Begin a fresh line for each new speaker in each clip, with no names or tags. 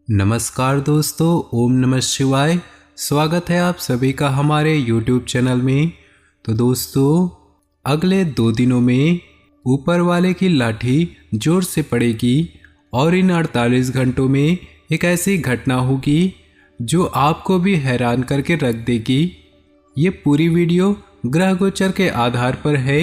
नमस्कार दोस्तों, ओम नमः शिवाय। स्वागत है आप सभी का हमारे YouTube चैनल में। तो दोस्तों, अगले 2 दिनों में ऊपर वाले की लाठी जोर से पड़ेगी और इन 48 घंटों में एक ऐसी घटना होगी जो आपको भी हैरान करके रख देगी। ये पूरी वीडियो ग्रह गोचर के आधार पर है।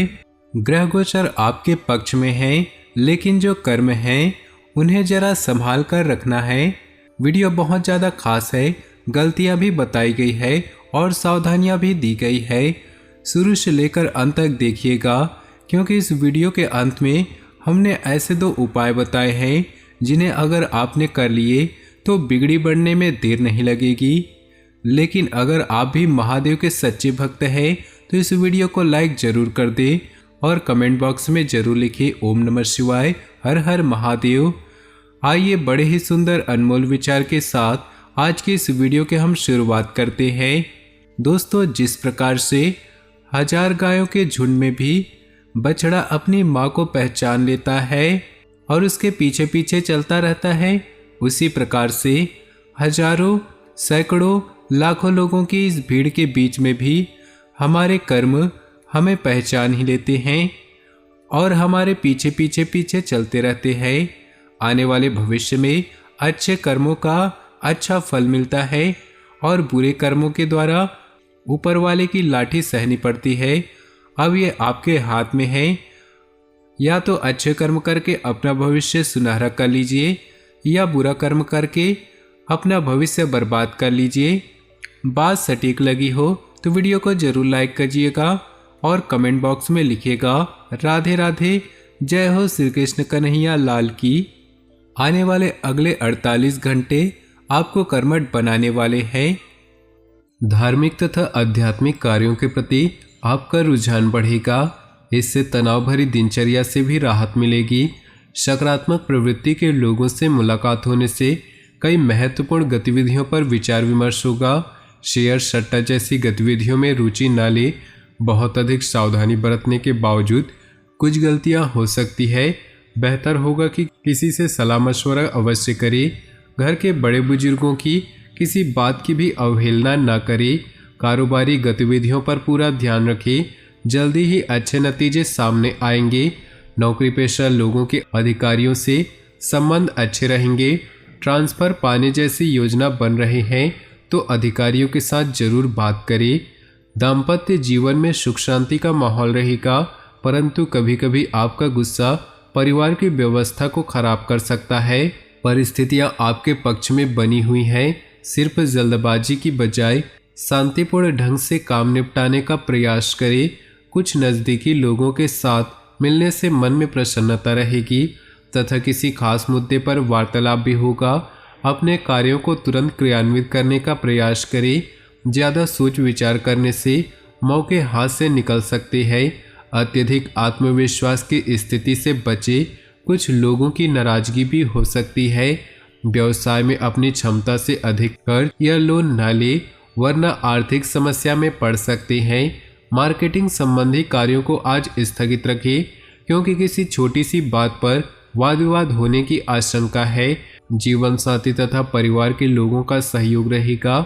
ग्रह गोचर आपके पक्ष में है, लेकिन जो कर्म है उन्हें जरा संभाल कर रखना है। वीडियो बहुत ज़्यादा खास है, गलतियां भी बताई गई है और सावधानियां भी दी गई है। शुरू से लेकर अंत तक देखिएगा, क्योंकि इस वीडियो के अंत में हमने ऐसे 2 उपाय बताए हैं जिन्हें अगर आपने कर लिए तो बिगड़ी बढ़ने में देर नहीं लगेगी। लेकिन अगर आप भी महादेव के सच्चे भक्त हैं तो इस वीडियो को लाइक जरूर कर दें और कमेंट बॉक्स में जरूर लिखिए ओम नमः शिवाय, हर हर महादेव। आइए बड़े ही सुंदर अनमोल विचार के साथ आज की इस वीडियो के हम शुरुआत करते हैं। दोस्तों, जिस प्रकार से 1000 गायों के झुंड में भी बछड़ा अपनी माँ को पहचान लेता है और उसके पीछे पीछे चलता रहता है, उसी प्रकार से हजारों, सैकड़ों, लाखों लोगों की इस भीड़ के बीच में भी हमारे कर्म हमें पहचान ही लेते हैं और हमारे पीछे पीछे पीछे चलते रहते हैं। आने वाले भविष्य में अच्छे कर्मों का अच्छा फल मिलता है और बुरे कर्मों के द्वारा ऊपर वाले की लाठी सहनी पड़ती है। अब ये आपके हाथ में है, या तो अच्छे कर्म करके अपना भविष्य सुनहरा कर लीजिए या बुरा कर्म करके अपना भविष्य बर्बाद कर लीजिए। बात सटीक लगी हो तो वीडियो को जरूर लाइक करिएगा और कमेंट बॉक्स में लिखिएगा राधे राधे, जय हो श्री कृष्ण कन्हैया लाल की। आने वाले अगले 48 घंटे आपको कर्मठ बनाने वाले हैं। धार्मिक तथा आध्यात्मिक कार्यों के प्रति आपका रुझान बढ़ेगा। इससे तनाव भरी दिनचर्या से भी राहत मिलेगी। सकारात्मक प्रवृत्ति के लोगों से मुलाकात होने से कई महत्वपूर्ण गतिविधियों पर विचार विमर्श होगा। शेयर सट्टा जैसी गतिविधियों में रुचि न ले। बहुत अधिक सावधानी बरतने के बावजूद कुछ गलतियां हो सकती है। बेहतर होगा कि किसी से सलाह मशवरा अवश्य करें। घर के बड़े बुजुर्गों की किसी बात की भी अवहेलना न करें। कारोबारी गतिविधियों पर पूरा ध्यान रखें, जल्दी ही अच्छे नतीजे सामने आएंगे। नौकरी पेशा लोगों के अधिकारियों से संबंध अच्छे रहेंगे। ट्रांसफर पाने जैसी योजना बन रहे हैं तो अधिकारियों के साथ जरूर बात करें। दाम्पत्य जीवन में सुख शांति का माहौल रहेगा, परंतु कभी कभी आपका गुस्सा परिवार की व्यवस्था को खराब कर सकता है। परिस्थितियां आपके पक्ष में बनी हुई हैं। सिर्फ जल्दबाजी की बजाय शांतिपूर्ण ढंग से काम निपटाने का प्रयास करें। कुछ नज़दीकी लोगों के साथ मिलने से मन में प्रसन्नता रहेगी तथा किसी खास मुद्दे पर वार्तालाप भी होगा। अपने कार्यों को तुरंत क्रियान्वित करने का प्रयास करें। ज़्यादा सोच विचार करने से मौके हाथ से निकल सकते हैं। अत्यधिक आत्मविश्वास की स्थिति से बचे। कुछ लोगों की नाराजगी भी हो सकती है। व्यवसाय में अपनी क्षमता से अधिक कर्ज या लोन न ले, वरना आर्थिक समस्या में पड़ सकते हैं। मार्केटिंग संबंधी कार्यों को आज स्थगित रखें, क्योंकि किसी छोटी सी बात पर वाद विवाद होने की आशंका है। जीवन साथी तथा परिवार के लोगों का सहयोग रहेगा।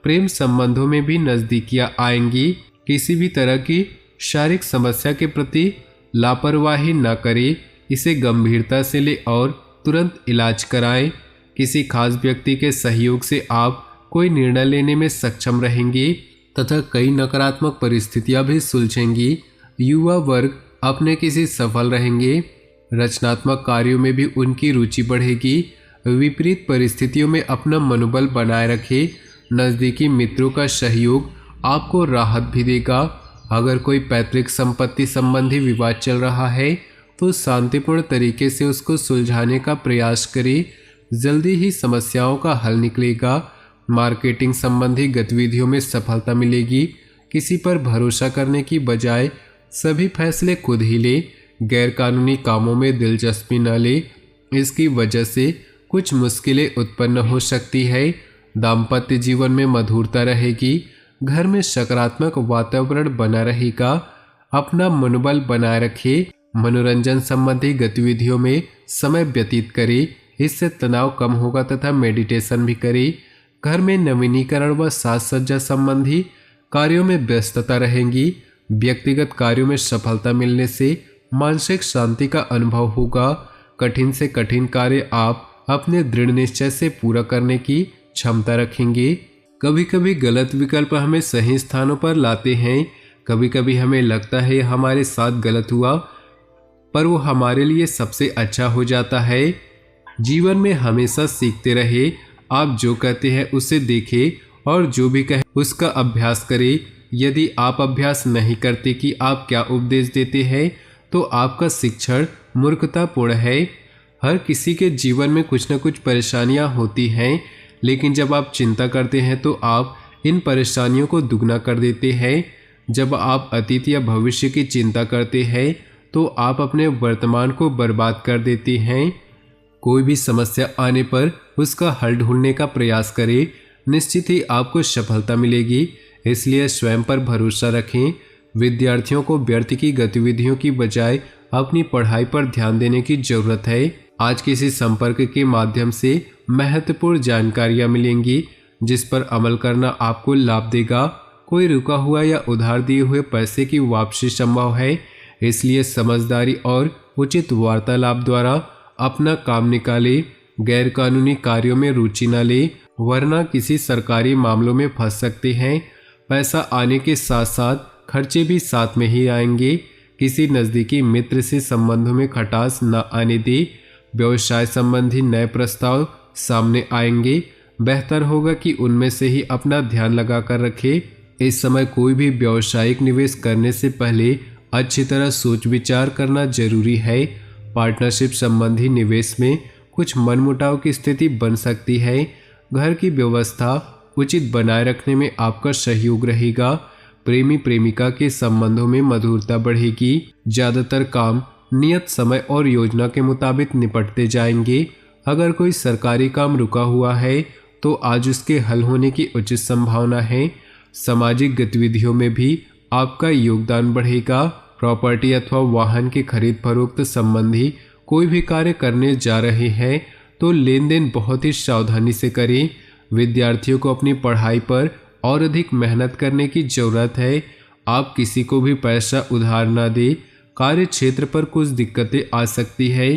प्रेम संबंधों में भी नजदीकियां आएंगी। किसी भी तरह की शारीरिक समस्या के प्रति लापरवाही न करें, इसे गंभीरता से ले और तुरंत इलाज कराएं। किसी खास व्यक्ति के सहयोग से आप कोई निर्णय लेने में सक्षम रहेंगे तथा कई नकारात्मक परिस्थितियां भी सुलझेंगी। युवा वर्ग अपने किसी सफल रहेंगे। रचनात्मक कार्यों में भी उनकी रुचि बढ़ेगी। विपरीत परिस्थितियों में अपना मनोबल बनाए रखें। नज़दीकी मित्रों का सहयोग आपको राहत भी देगा। अगर कोई पैतृक संपत्ति संबंधी विवाद चल रहा है तो शांतिपूर्ण तरीके से उसको सुलझाने का प्रयास करें। जल्दी ही समस्याओं का हल निकलेगा। मार्केटिंग संबंधी गतिविधियों में सफलता मिलेगी। किसी पर भरोसा करने की बजाय सभी फैसले खुद ही ले। गैरकानूनी कामों में दिलचस्पी न ले, इसकी वजह से कुछ मुश्किलें उत्पन्न हो सकती है। दाम्पत्य जीवन में मधुरता रहेगी। घर में सकारात्मक वातावरण बना रहेगा। अपना मनोबल बनाए रखें। मनोरंजन संबंधी गतिविधियों में समय व्यतीत करें। इससे तनाव कम होगा तथा मेडिटेशन भी करें। घर में नवीनीकरण व साज सज्जा संबंधी कार्यों में व्यस्तता रहेगी। व्यक्तिगत कार्यों में सफलता मिलने से मानसिक शांति का अनुभव होगा। कठिन से कठिन कार्य आप अपने दृढ़ निश्चय से पूरा करने की क्षमता रखेंगे। कभी कभी गलत विकल्प हमें सही स्थानों पर लाते हैं। कभी कभी हमें लगता है हमारे साथ गलत हुआ, पर वो हमारे लिए सबसे अच्छा हो जाता है। जीवन में हमेशा सीखते रहे। आप जो कहते हैं उसे देखें और जो भी कहें उसका अभ्यास करें। यदि आप अभ्यास नहीं करते कि आप क्या उपदेश देते हैं तो आपका शिक्षण मूर्खतापूर्ण है। हर किसी के जीवन में कुछ न कुछ परेशानियां होती हैं, लेकिन जब आप चिंता करते हैं तो आप इन परेशानियों को दुगना कर देते हैं। जब आप अतीत या भविष्य की चिंता करते हैं तो आप अपने वर्तमान को बर्बाद कर देते हैं। कोई भी समस्या आने पर उसका हल ढूंढने का प्रयास करें, निश्चित ही आपको सफलता मिलेगी। इसलिए स्वयं पर भरोसा रखें। विद्यार्थियों को व्यर्थ की गतिविधियों की बजाय अपनी पढ़ाई पर ध्यान देने की जरूरत है। आज किसी संपर्क के माध्यम से महत्वपूर्ण जानकारियां मिलेंगी जिस पर अमल करना आपको लाभ देगा। कोई रुका हुआ या उधार दिए हुए पैसे की वापसी संभव है, इसलिए समझदारी और उचित वार्तालाप द्वारा अपना काम निकाले। गैर कानूनी कार्यों में रुचि न ले, वरना किसी सरकारी मामलों में फंस सकते हैं। पैसा आने के साथ साथ खर्चे भी साथ में ही आएंगे। किसी नज़दीकी मित्र से संबंधों में खटास न आने दे। व्यवसाय संबंधी नए प्रस्ताव सामने आएंगे। बेहतर होगा कि उनमें से ही अपना ध्यान लगा कर रखें। इस समय कोई भी व्यावसायिक निवेश करने से पहले अच्छी तरह सोच विचार करना जरूरी है। पार्टनरशिप संबंधी निवेश में कुछ मनमुटाव की स्थिति बन सकती है। घर की व्यवस्था उचित बनाए रखने में आपका सहयोग रहेगा। प्रेमी प्रेमिका के संबंधों में मधुरता बढ़ेगी। ज़्यादातर काम नियत समय और योजना के मुताबिक निपटते जाएंगे। अगर कोई सरकारी काम रुका हुआ है तो आज उसके हल होने की उचित संभावना है। सामाजिक गतिविधियों में भी आपका योगदान बढ़ेगा। प्रॉपर्टी अथवा वाहन की खरीद फरोख्त संबंधी कोई भी कार्य करने जा रहे हैं तो लेन देन बहुत ही सावधानी से करें। विद्यार्थियों को अपनी पढ़ाई पर और अधिक मेहनत करने की जरूरत है। आप किसी को भी पैसा उधार न दें। कार्य क्षेत्र पर कुछ दिक्कतें आ सकती है।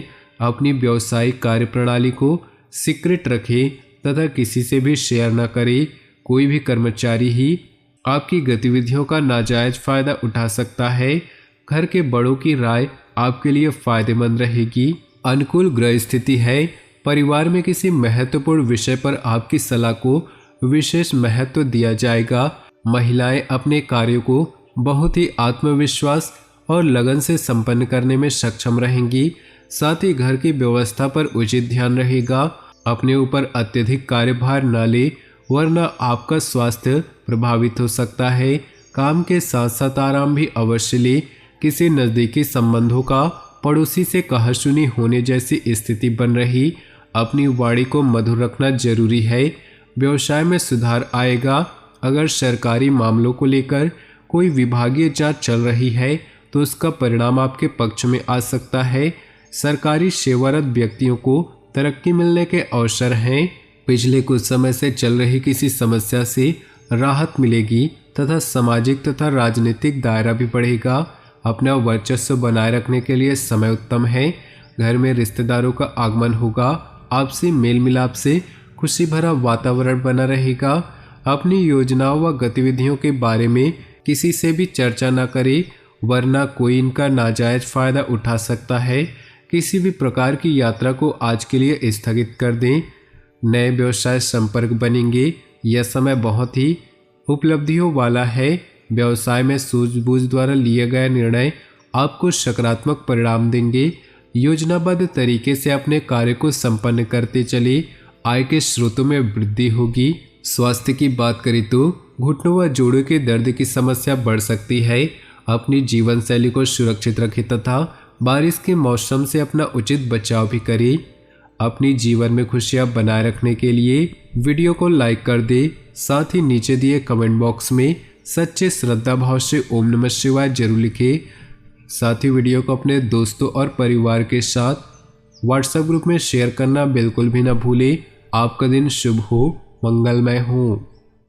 अपनी व्यावसायिक कार्य प्रणाली को सीक्रेट रखें तथा किसी से भी शेयर न करें। कोई भी कर्मचारी ही आपकी गतिविधियों का नाजायज फायदा उठा सकता है। घर के बड़ों की राय आपके लिए फायदेमंद रहेगी। अनुकूल ग्रह स्थिति है। परिवार में किसी महत्वपूर्ण विषय पर आपकी सलाह को विशेष महत्व दिया जाएगा। महिलाएं अपने कार्यों को बहुत ही आत्मविश्वास और लगन से संपन्न करने में सक्षम रहेंगी। साथ ही घर की व्यवस्था पर उचित ध्यान रहेगा। अपने ऊपर अत्यधिक कार्यभार न ले, वरना आपका स्वास्थ्य प्रभावित हो सकता है। काम के साथ साथ आराम भी अवश्य ले। किसी नज़दीकी संबंधों का पड़ोसी से कहासुनी होने जैसी स्थिति बन रही। अपनी वाणी को मधुर रखना जरूरी है। व्यवसाय में सुधार आएगा। अगर सरकारी मामलों को लेकर कोई विभागीय जांच चल रही है तो उसका परिणाम आपके पक्ष में आ सकता है। सरकारी सेवारत व्यक्तियों को तरक्की मिलने के अवसर हैं। पिछले कुछ समय से चल रही किसी समस्या से राहत मिलेगी तथा सामाजिक तथा राजनीतिक दायरा भी बढ़ेगा। अपना वर्चस्व बनाए रखने के लिए समय उत्तम है। घर में रिश्तेदारों का आगमन होगा। आपसी मेल मिलाप से खुशी भरा वातावरण बना रहेगा। अपनी योजनाओं व गतिविधियों के बारे में किसी से भी चर्चा न करें, वरना कोई इनका नाजायज फायदा उठा सकता है। किसी भी प्रकार की यात्रा को आज के लिए स्थगित कर दें। नए व्यवसाय संपर्क बनेंगे। यह समय बहुत ही उपलब्धियों वाला है। व्यवसाय में सूझबूझ द्वारा लिए गए निर्णय आपको सकारात्मक परिणाम देंगे। योजनाबद्ध तरीके से अपने कार्य को संपन्न करते चले। आय के स्रोतों में वृद्धि होगी। स्वास्थ्य की बात करें तो घुटनों व जोड़ों के दर्द की समस्या बढ़ सकती है। अपनी जीवन शैली को सुरक्षित रखें तथा बारिश के मौसम से अपना उचित बचाव भी करें। अपनी जीवन में खुशियां बनाए रखने के लिए वीडियो को लाइक कर दे। साथ ही नीचे दिए कमेंट बॉक्स में सच्चे श्रद्धा भाव से ओम नमः शिवाय जरूर लिखें। साथ ही वीडियो को अपने दोस्तों और परिवार के साथ व्हाट्सएप ग्रुप में शेयर करना बिल्कुल भी ना भूलें। आपका दिन शुभ हो, मंगलमय हो।